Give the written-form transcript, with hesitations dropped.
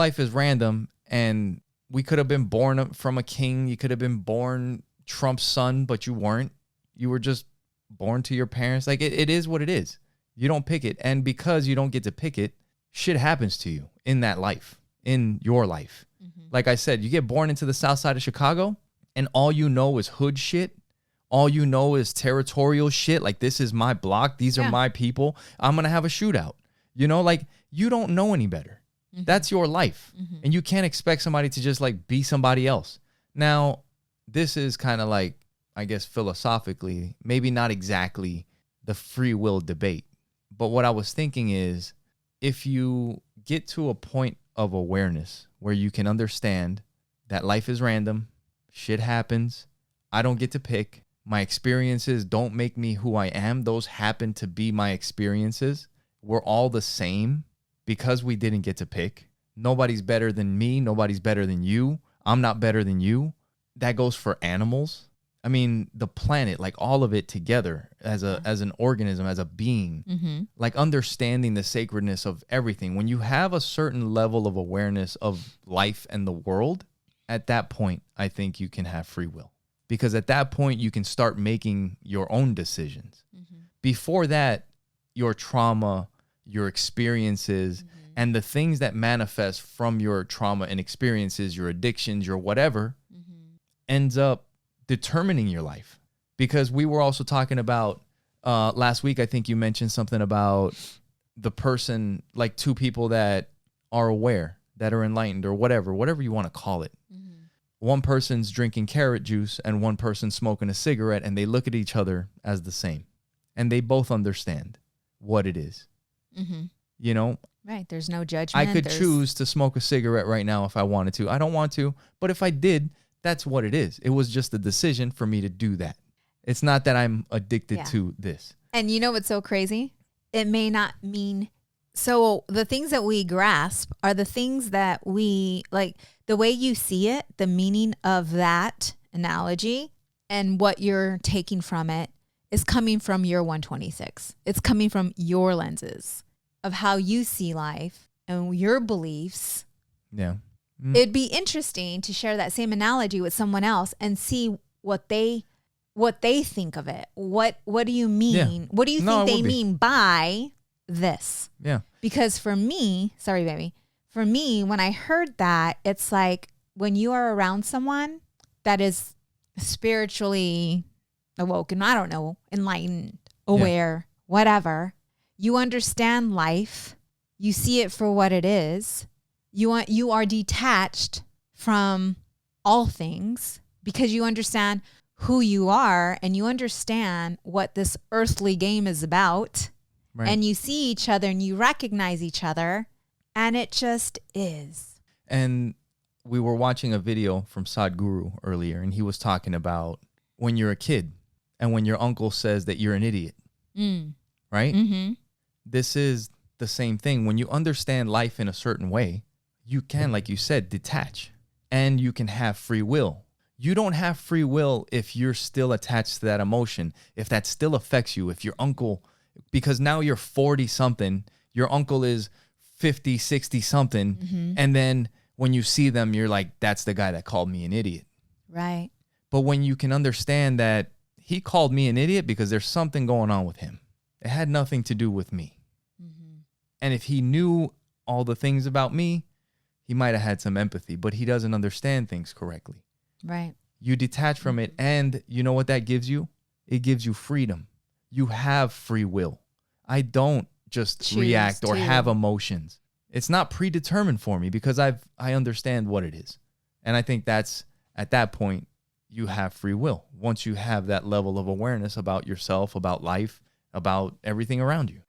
life is random, and we could have been born from a king. You could have been born Trump's son, but you weren't. You were just born to your parents. Like, it is what it is. You don't pick it. And because you don't get to pick it, shit happens to you in that life, in your life. Like I said, you get born into the south side of Chicago, and all you know is hood shit. All you know is territorial shit. Like, this is my block. These are my people. I'm going to have a shootout. You know, like, you don't know any better. That's your life. And you can't expect somebody to just like be somebody else. Now, this is kind of like, I guess, philosophically, maybe not exactly the free will debate. But what I was thinking is, if you get to a point of awareness where you can understand that life is random, shit happens, I don't get to pick, my experiences don't make me who I am, those happen to be my experiences, we're all the same because we didn't get to pick. Nobody's better than me, nobody's better than you, I'm not better than you. That goes for animals. I mean, the planet, like all of it together as an organism, as a being, like understanding the sacredness of everything. When you have a certain level of awareness of life and the world, at that point, I think you can have free will. Because at that point, you can start making your own decisions. Before that, your trauma, your experiences, and the things that manifest from your trauma and experiences, your addictions, your whatever, ends up determining your life. Because we were also talking about last week, I think you mentioned something about the person, like two people that are aware, that are enlightened, or whatever you want to call it. One person's drinking carrot juice and one person's smoking a cigarette, and they look at each other as the same, and they both understand what it is. You know, right? There's no judgment. I could choose to smoke a cigarette right now if I wanted to. I don't want to, but if I did, that's what it is. It was just a decision for me to do that. It's not that I'm addicted to this. And you know what's so crazy? It may not mean... So the things that we grasp are the things that we, like, the way you see it, the meaning of that analogy and what you're taking from it is coming from your 126. It's coming from your lenses of how you see life and your beliefs. Yeah. It'd be interesting to share that same analogy with someone else and see what they think of it. What do you mean? Yeah. What do you think they mean by this? Yeah. Because for me, sorry, baby, for me, when I heard that, it's like when you are around someone that is spiritually awoken, I don't know, enlightened, aware, whatever, you understand life, you see it for what it is. You are detached from all things because you understand who you are and you understand what this earthly game is about. Right. And you see each other and you recognize each other, and it just is. And we were watching a video from Sadhguru earlier, and he was talking about when you're a kid and when your uncle says that you're an idiot, right? This is the same thing. When you understand life in a certain way, you can, like you said, detach, and you can have free will. You don't have free will if you're still attached to that emotion, if that still affects you, if your uncle... Because now you're 40 something, your uncle is 50, 60 something. And then when you see them, you're like, that's the guy that called me an idiot. Right. But when you can understand that he called me an idiot because there's something going on with him. It had nothing to do with me. And if he knew all the things about me, he might have had some empathy, but he doesn't understand things correctly. Right. You detach from it, and you know what that gives you? It gives you freedom. You have free will. I don't just react or have emotions. It's not predetermined for me because I understand what it is. And I think that's, at that point, you have free will. Once you have that level of awareness about yourself, about life, about everything around you.